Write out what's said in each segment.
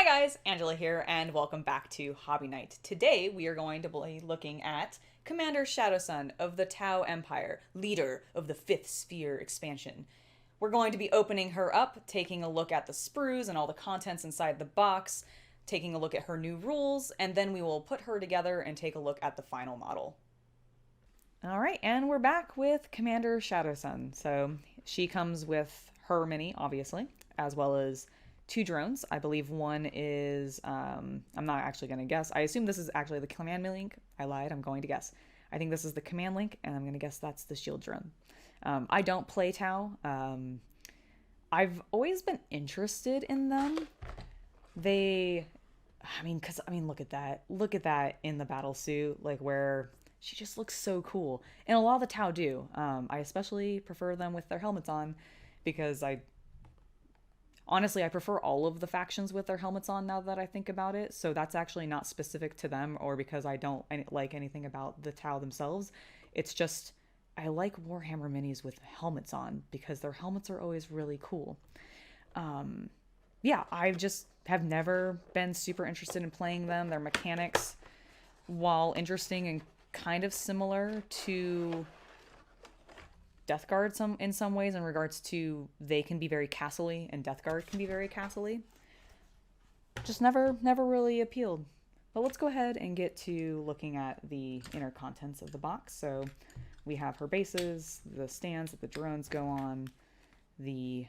guys, Angela here, and welcome back to Hobby Night. Today we are going to be looking at Commander Shadowsun of the Tau Empire, leader of the Fifth Sphere expansion. We're going to be opening her up, taking a look at the sprues and all the contents inside the box, taking a look at her new rules, and then we will put her together and take a look at the final model. Alright, and we're back with Commander Shadowsun. So she comes with her mini, obviously, as well as two drones. I believe one is, I'm not actually going to guess. I assume this is actually the command link. I lied, I'm going to guess. I think this is the command link, and I'm going to guess that's the shield drone. I don't play Tau. I've always been interested in them. Look at that. Look at that in the battle suit, like where she just looks so cool. And a lot of the Tau do. I especially prefer them with their helmets on because honestly, I prefer all of the factions with their helmets on now that I think about it. So that's actually not specific to them or because I don't like anything about the Tau themselves. It's just I like Warhammer minis with helmets on because their helmets are always really cool. Yeah, I just have never been super interested in playing them. Their mechanics, while interesting and kind of similar to Death Guard in some ways in regards to they can be very castle-y and Death Guard can be very castle-y. Just never really appealed. But let's go ahead and get to looking at the inner contents of the box. So we have her bases, the stands that the drones go on, the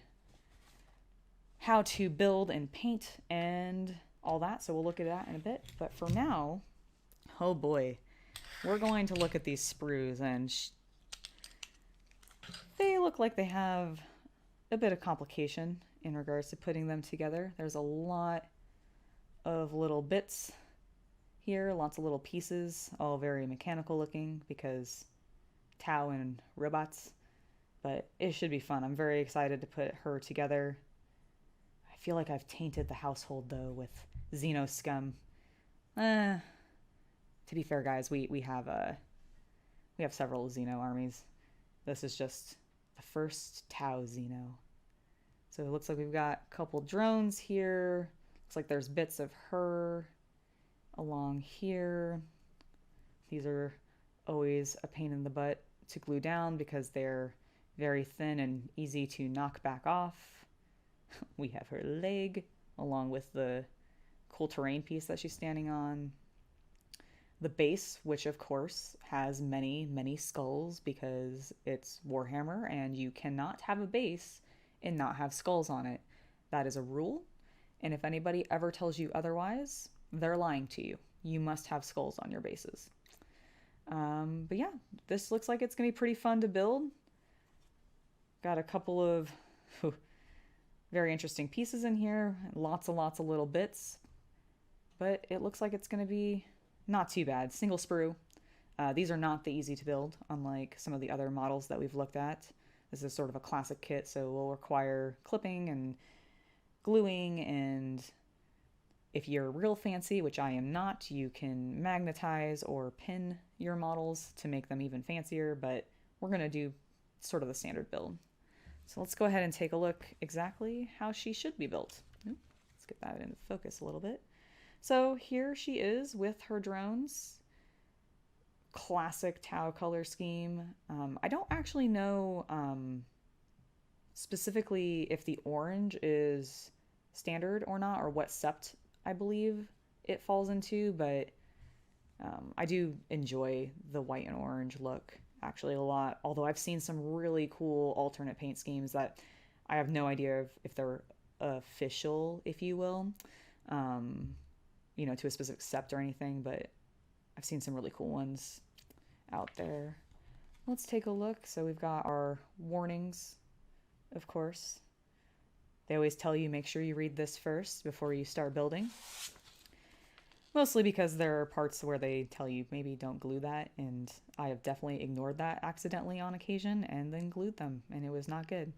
how to build and paint and all that. So we'll look at that in a bit. But for now, oh boy, we're going to look at these sprues, and they look like they have a bit of complication in regards to putting them together. There's a lot of little bits here, lots of little pieces, all very mechanical looking because Tau and robots, but it should be fun. I'm very excited to put her together. I feel like I've tainted the household though with Xeno scum. To be fair, guys, we have several Xeno armies. This is just the first Tau Xeno. So it looks like we've got a couple drones here. Looks like there's bits of her along here. These are always a pain in the butt to glue down because they're very thin and easy to knock back off. We have her leg along with the cool terrain piece that she's standing on. The base, which of course has many skulls because it's Warhammer and you cannot have a base and not have skulls on it. That is a rule, and if anybody ever tells you otherwise, they're lying to you. You must have skulls on your bases. But yeah, this looks like it's gonna be pretty fun to build. Got a couple of very interesting pieces in here, lots and lots of little bits, but it looks like it's gonna be not too bad. Single sprue. These are not the easy to build, unlike some of the other models that we've looked at. This is sort of a classic kit, so will require clipping and gluing, and if you're real fancy, which I am not, you can magnetize or pin your models to make them even fancier, but we're going to do sort of the standard build. So let's go ahead and take a look exactly how she should be built. Let's get that into focus a little bit. So here she is with her drones. Classic Tau color scheme. I don't actually know specifically if the orange is standard or not, or what sept I believe it falls into, but I do enjoy the white and orange look actually a lot, although I've seen some really cool alternate paint schemes that I have no idea if they're official, if you will. To a specific sept or anything, but I've seen some really cool ones out there. Let's take a look. So we've got our warnings, of course. They always tell you make sure you read this first before you start building. Mostly because there are parts where they tell you maybe don't glue that, and I have definitely ignored that accidentally on occasion and then glued them, and it was not good.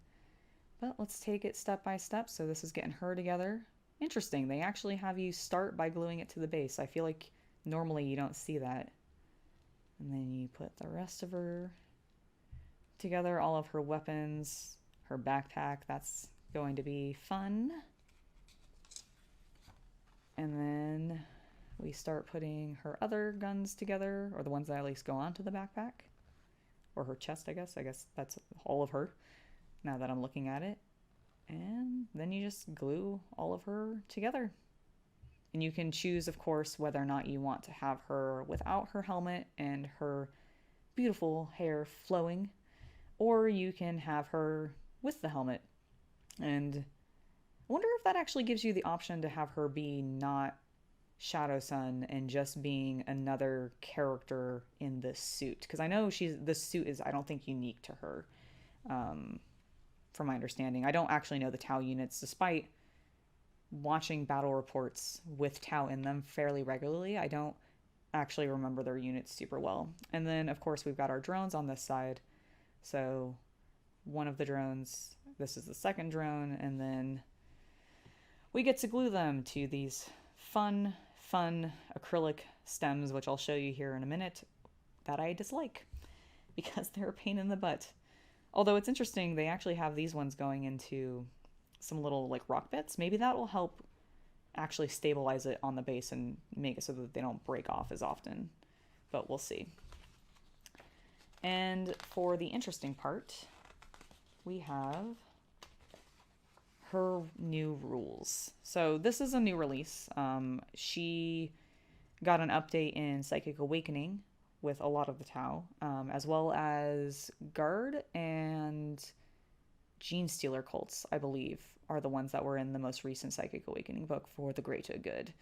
But let's take it step by step. So this is getting her together. Interesting, they actually have you start by gluing it to the base. I feel like normally you don't see that. And then you put the rest of her together, all of her weapons, her backpack. That's going to be fun. And then we start putting her other guns together, or the ones that at least go onto the backpack. Or her chest, I guess. I guess that's all of her, now that I'm looking at it. And then you just glue all of her together. And you can choose, of course, whether or not you want to have her without her helmet and her beautiful hair flowing, or you can have her with the helmet. And I wonder if that actually gives you the option to have her be not Shadowsun and just being another character in this suit. Because I know this suit is, I don't think, unique to her, from my understanding. I don't actually know the Tau units, despite watching battle reports with Tau in them fairly regularly. I don't actually remember their units super well. And then, of course, we've got our drones on this side. So one of the drones, this is the second drone, and then we get to glue them to these fun acrylic stems, which I'll show you here in a minute, that I dislike because they're a pain in the butt. Although it's interesting, they actually have these ones going into some little like rock bits. Maybe that will help actually stabilize it on the base and make it so that they don't break off as often. But we'll see. And for the interesting part, we have her new rules. So this is a new release. She got an update in Psychic Awakening with a lot of the Tau, as well as Guard and Gene Stealer cults, I believe, are the ones that were in the most recent Psychic Awakening book for the Greater Good.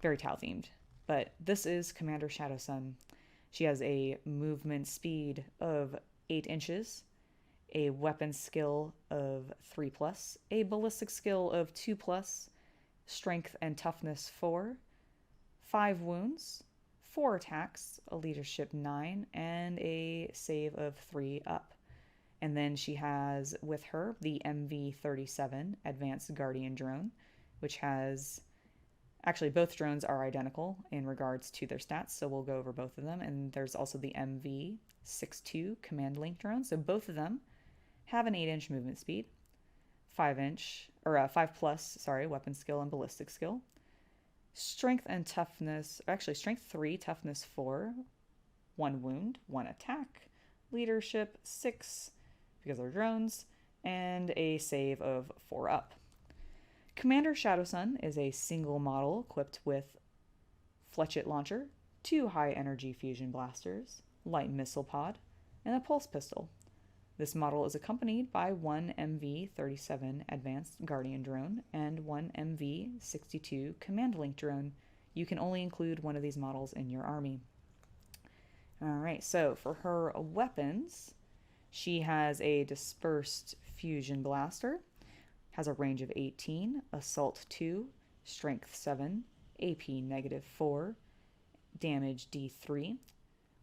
Very Tau themed. But this is Commander Shadowsun. She has a movement speed of 8 inches, a weapon skill of 3+, a ballistic skill of 2+, strength and toughness 4, 5 wounds, 4 attacks, a leadership 9, and a save of 3 up. And then she has with her the MV-37 Advanced Guardian Drone, which has... Actually, both drones are identical in regards to their stats, so we'll go over both of them. And there's also the MV-62 Command Link Drone. So both of them have an 8-inch movement speed, 5+, weapon skill and ballistic skill. Strength and toughness, actually strength 3, toughness 4, 1 wound, 1 attack, leadership 6, because they're drones, and a save of 4 up. Commander Shadowsun is a single model equipped with Fletchet Launcher, 2 high-energy fusion blasters, light missile pod, and a pulse pistol. This model is accompanied by 1 MV-37 Advanced Guardian Drone and 1 MV-62 Command Link Drone. You can only include one of these models in your army. Alright, so for her weapons, she has a Dispersed Fusion Blaster, has a range of 18, Assault 2, Strength 7, AP -4, Damage D3.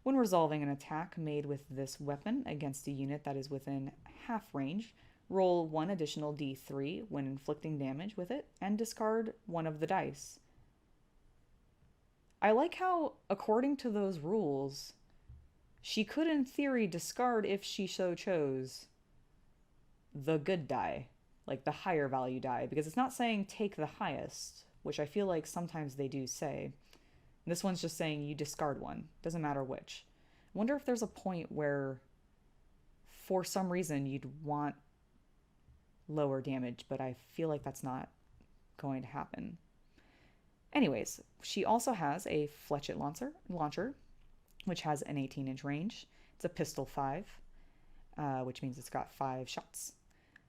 When resolving an attack made with this weapon against a unit that is within half range, roll 1 additional D3 when inflicting damage with it, and discard 1 of the dice. I like how, according to those rules, she could in theory discard, if she so chose, the good die, like the higher value die, because it's not saying take the highest, which I feel like sometimes they do say. This one's just saying you discard one. Doesn't matter which. I wonder if there's a point where, for some reason, you'd want lower damage, but I feel like that's not going to happen. Anyways, she also has a Fletchet launcher, which has an 18-inch range. It's a pistol 5, which means it's got 5 shots.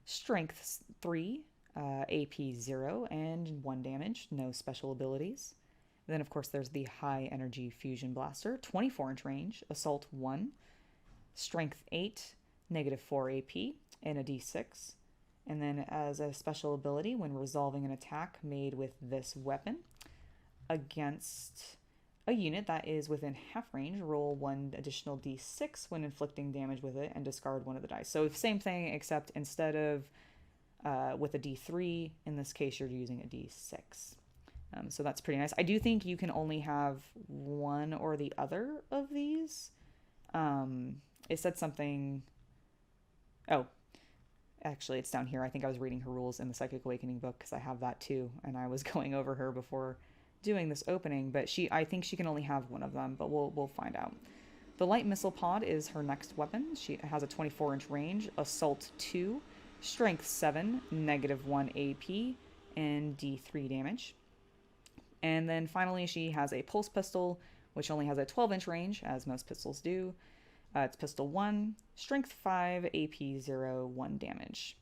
Strength 3, AP 0, and 1 damage. No special abilities. Then, of course, there's the High Energy Fusion Blaster, 24-inch range, Assault 1, Strength 8, -4 AP, and a D6. And then as a special ability, when resolving an attack made with this weapon against a unit that is within half range, roll 1 additional D6 when inflicting damage with it and discard 1 of the dice. So same thing, except instead of with a D3, in this case you're using a D6. So that's pretty nice. I do think you can only have one or the other of these. It said something... Oh, actually it's down here. I think I was reading her rules in the Psychic Awakening book because I have that too, and I was going over her before doing this opening, but I think she can only have one of them, but we'll find out. The light missile pod is her next weapon. She has a 24-inch range, assault 2, strength 7, -1 AP, and D3 damage. And then finally she has a pulse pistol, which only has a 12-inch range, as most pistols do. It's pistol 1, strength 5, AP 0, 1 damage.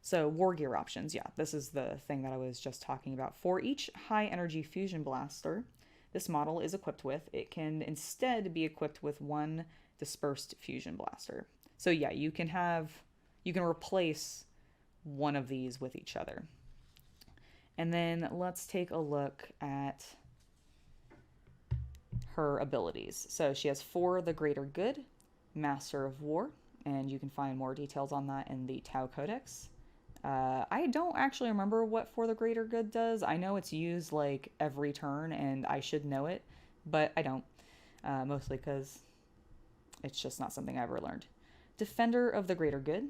So war gear options, yeah, this is the thing that I was just talking about. For each high energy fusion blaster this model is equipped with, it can instead be equipped with one dispersed fusion blaster. So yeah, you can replace one of these with each other. And then let's take a look at her abilities. So she has 4 the Greater Good, Master of War, and you can find more details on that in the Tau Codex. I don't actually remember what For the Greater Good does. I know it's used like every turn and I should know it, but I don't. Mostly because it's just not something I ever learned. Defender of the Greater Good.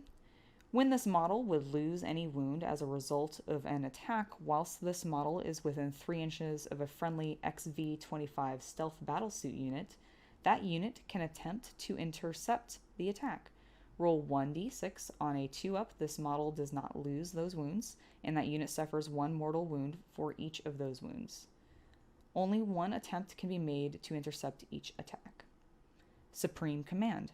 When this model would lose any wound as a result of an attack whilst this model is within 3 inches of a friendly XV-25 stealth battlesuit unit, that unit can attempt to intercept the attack. Roll 1d6 on a 2-up. This model does not lose those wounds, and that unit suffers 1 mortal wound for each of those wounds. Only 1 attempt can be made to intercept each attack. Supreme Command.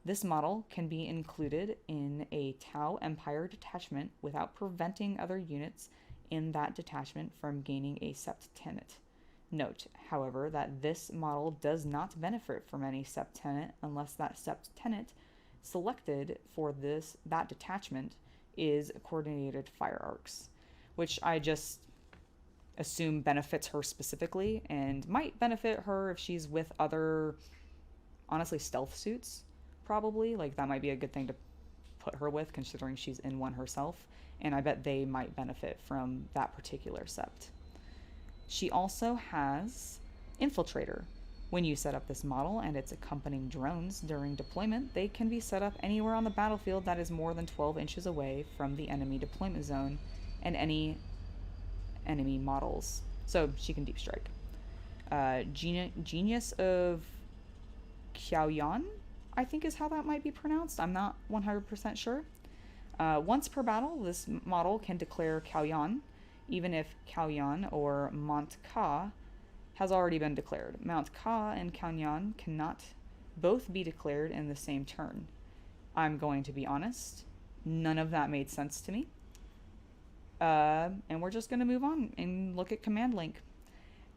This model can be included in a Tau Empire detachment without preventing other units in that detachment from gaining a Sept Tenet. Note, however, that this model does not benefit from any Sept Tenet unless that Sept Tenet selected for that detachment is coordinated fire arcs, which I just assume benefits her specifically and might benefit her if she's with other, honestly, stealth suits, probably. Like, that might be a good thing to put her with, considering she's in one herself, and I bet they might benefit from that particular sept. She also has Infiltrator. When you set up this model and its accompanying drones during deployment, they can be set up anywhere on the battlefield that is more than 12 inches away from the enemy deployment zone and any enemy models. So she can deep strike. Genius of Qiaoyan, I think is how that might be pronounced. I'm not 100% sure. Once per battle, this model can declare Qiaoyan, even if Qiaoyan or Mont Ka has already been declared. Mount Ka and Qiaoyan cannot both be declared in the same turn. I'm going to be honest, none of that made sense to me. And we're just going to move on and look at command link.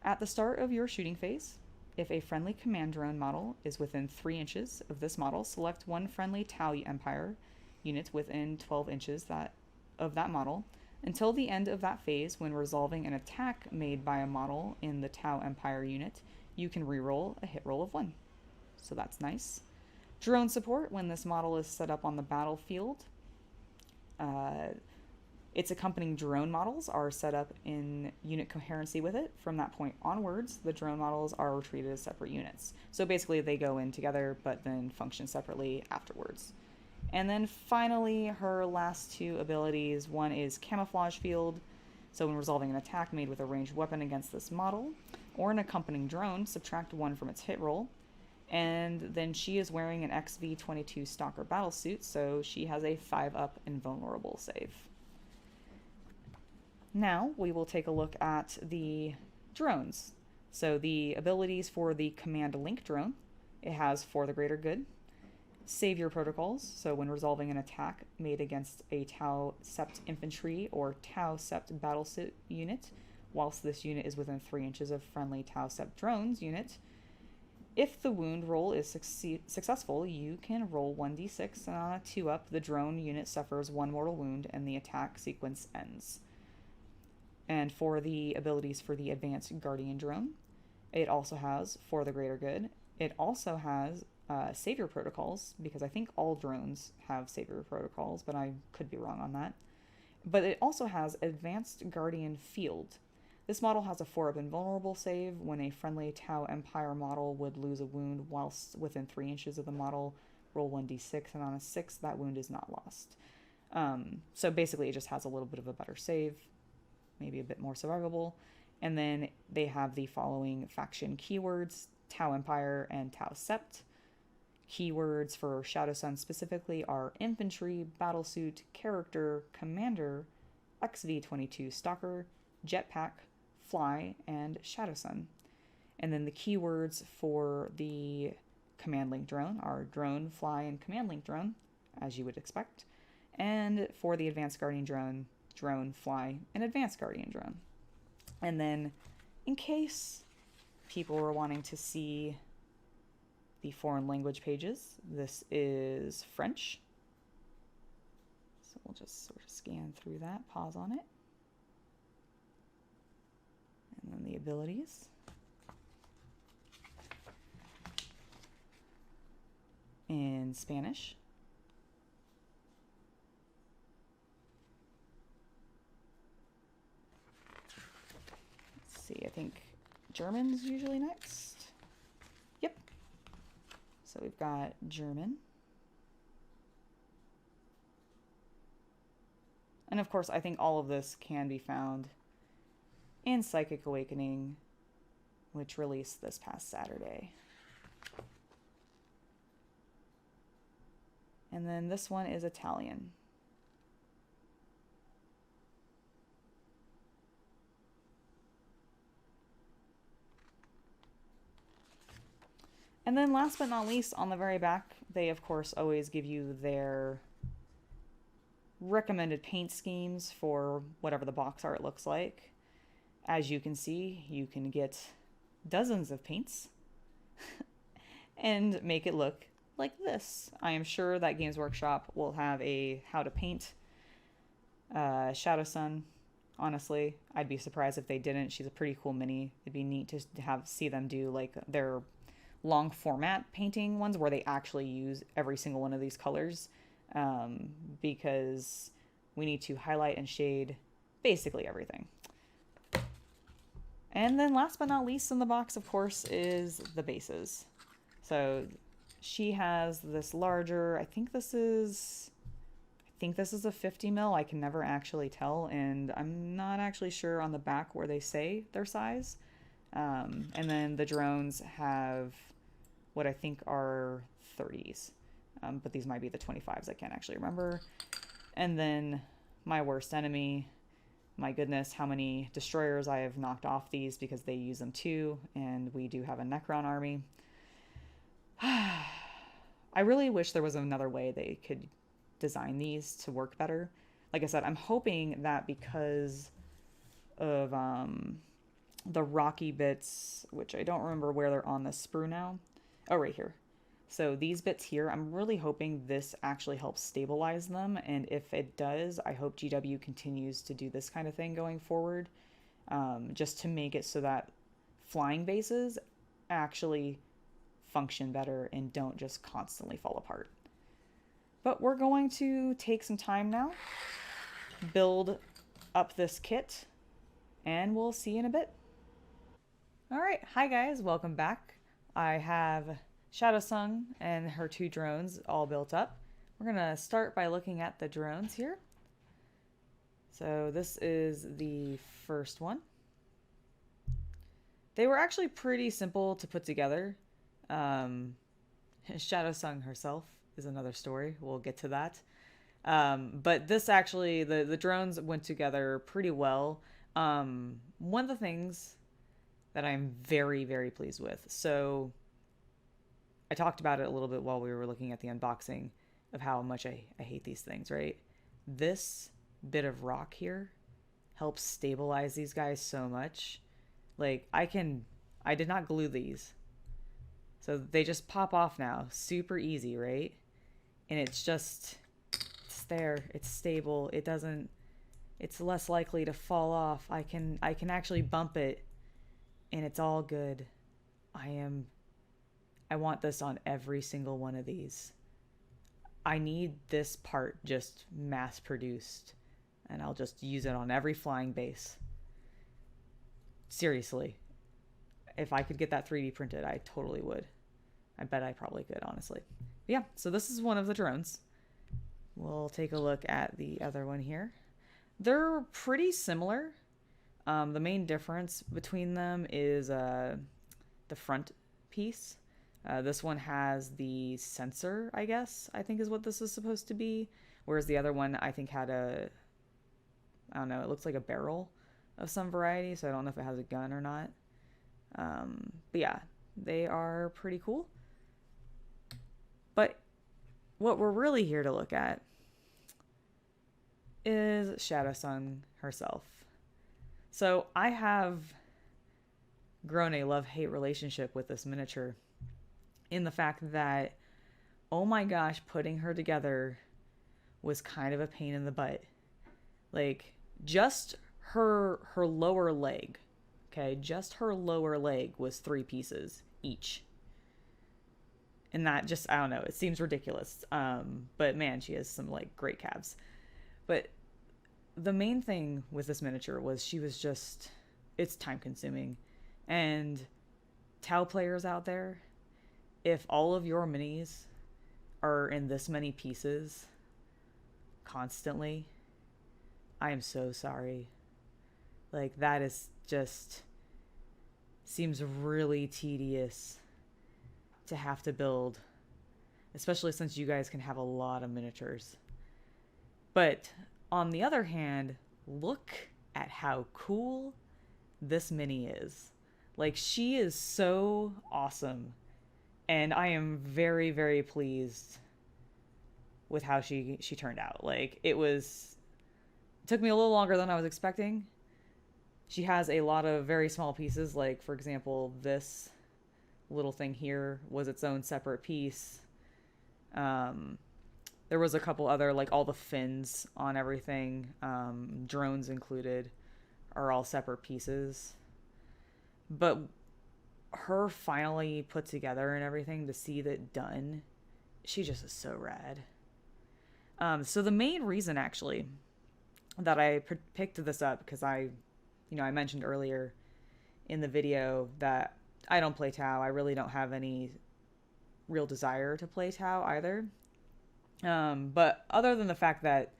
At the start of your shooting phase, if a friendly command drone model is within 3 inches of this model, select one friendly Tau Empire unit within 12 inches of that model. Until the end of that phase, when resolving an attack made by a model in the Tau Empire unit, you can reroll a hit roll of 1. So that's nice. Drone support. When this model is set up on the battlefield, its accompanying drone models are set up in unit coherency with it. From that point onwards, the drone models are treated as separate units. So basically they go in together, but then function separately afterwards. And then finally, her last 2 abilities. One is Camouflage Field. So when resolving an attack made with a ranged weapon against this model, or an accompanying drone, subtract 1 from its hit roll. And then she is wearing an XV-22 Stalker battlesuit, so she has a 5-up invulnerable save. Now we will take a look at the drones. So the abilities for the Command Link drone, it has For the Greater Good. Savior protocols, so when resolving an attack made against a Tau Sept Infantry or Tau Sept Battlesuit unit, whilst this unit is within 3 inches of friendly Tau Sept drones unit, if the wound roll is successful, you can roll 1d6, and on a 2-up, the drone unit suffers 1 mortal wound and the attack sequence ends. And for the abilities for the Advanced Guardian drone, it also has For the Greater Good. It also has Savior protocols, because I think all drones have Savior protocols, but I could be wrong on that. But it also has Advanced Guardian Field. This model has a 4-up invulnerable save. When a friendly Tau Empire model would lose a wound whilst within 3 inches of the model, roll 1d6, and on a 6, that wound is not lost. So basically it just has a little bit of a better save, maybe a bit more survivable. And then they have the following faction keywords: Tau Empire and Tau Sept. Keywords for Shadowsun specifically are infantry, battlesuit, character, commander, XV-22 stalker, jetpack, fly, and Shadowsun. And then the keywords for the command link drone are drone, fly, and command link drone, as you would expect. And for the advanced guardian drone, drone, fly, and advanced guardian drone. And then in case people were wanting to see the foreign language pages, this is French. So we'll just sort of scan through that, pause on it. And then the abilities. In Spanish. Let's see, I think German's usually next. Yep. So we've got German. And of course, I think all of this can be found in Psychic Awakening, which released this past Saturday. And then this one is Italian. And then last but not least, on the very back, they of course always give you their recommended paint schemes for whatever the box art looks like. As you can see, you can get dozens of paints and make it look like this. I am sure that Games Workshop will have a how to paint Shadowsun. Honestly, I'd be surprised if they didn't. She's a pretty cool mini. It'd be neat to see them do like their long format painting ones where they actually use every single one of these colors, because we need to highlight and shade basically everything. And then last but not least in the box, of course, is the bases. So she has this larger, I think this is a 50 mil. I can never actually tell, and I'm not actually sure on the back where they say their size. And then the drones have what I think are 30s, but these might be the 25s. I can't actually remember. And then my worst enemy, my goodness, how many destroyers I have knocked off these because they use them too, and we do have a Necron army. I really wish there was another way they could design these to work better. Like I said, I'm hoping that because of the rocky bits, which I don't remember where they're on the sprue now. Oh, right here. So these bits here, I'm really hoping this actually helps stabilize them. And if it does, I hope GW continues to do this kind of thing going forward, just to make it so that flying bases actually function better and don't just constantly fall apart. But we're going to take some time now, build up this kit, and we'll see you in a bit. All right, hi guys, welcome back. I have Shadowsun and her two drones all built up. We're gonna start by looking at the drones here. So this is the first one. They were actually pretty simple to put together. Shadowsun herself is another story. We'll get to that. But this actually, the drones went together pretty well. One of the things that I'm very, very pleased with. So I talked about it a little bit while we were looking at the unboxing of how much I hate these things, right? This bit of rock here helps stabilize these guys so much. Like I did not glue these. So they just pop off now. Super easy, right? And it's there. It's stable. It's less likely to fall off. I can actually bump it and it's all good. I want this on every single one of these. I need this part just mass produced and I'll just use it on every flying base. Seriously. If I could get that 3D printed, I totally would. I bet I probably could, honestly. But yeah, so this is one of the drones. We'll take a look at the other one here. They're pretty similar. The main difference between them is the front piece. This one has the sensor, I guess, I think is what this is supposed to be. Whereas the other one, I think, had I don't know, it looks like a barrel of some variety, so I don't know if it has a gun or not. But yeah, they are pretty cool. But what we're really here to look at is Shadowsun herself. So I have grown a love-hate relationship with this miniature in the fact that, oh my gosh, putting her together was kind of a pain in the butt. Like, just her lower leg, okay, just her lower leg was 3 pieces each. And that just, I don't know, it seems ridiculous. But man, she has some like great calves. But the main thing with this miniature was she was just, it's time consuming. And Tau players out there, if all of your minis are in this many pieces constantly, I am so sorry. Like, that is just, seems really tedious to have to build, especially since you guys can have a lot of miniatures. But on the other hand, look at how cool this mini is. Like, she is so awesome, and I am very, very pleased with how she turned out. Like, it took me a little longer than I was expecting. She has a lot of very small pieces, like, for example, this little thing here was its own separate piece. There was a couple other, like, all the fins on everything, drones included, are all separate pieces. But her finally put together and everything, to see that done, she just is so rad. So the main reason, actually, that I picked this up, because I mentioned earlier in the video that I don't play Tau. I really don't have any real desire to play Tau either. But other than the fact that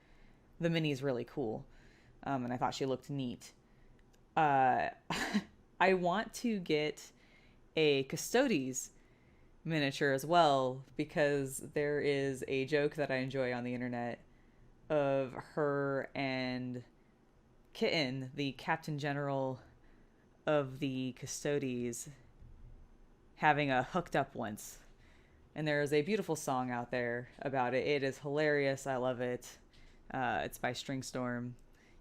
the mini is really cool, and I thought she looked neat, I want to get a Custodes miniature as well, because there is a joke that I enjoy on the internet of her and Kitten, the Captain General of the Custodes, having a hooked up once. And there is a beautiful song out there about it. It is hilarious. I love it. It's by Stringstorm.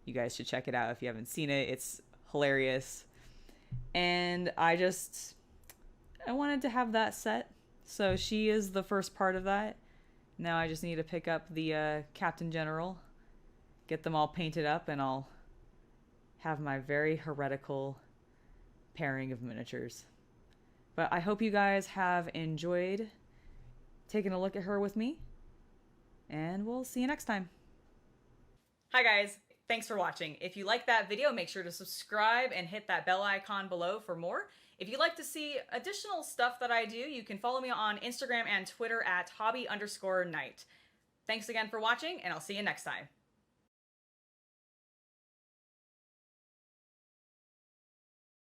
You guys should check it out if you haven't seen it. It's hilarious. And I wanted to have that set. So she is the first part of that. Now I just need to pick up the Captain General, get them all painted up, and I'll have my very heretical pairing of miniatures. But I hope you guys have enjoyed taking a look at her with me, and we'll see you next time. Hi guys, thanks for watching. If you liked that video, make sure to subscribe and hit that bell icon below for more. If you'd like to see additional stuff that I do, you can follow me on Instagram and Twitter at hobby_night. Thanks again for watching, and I'll see you next time.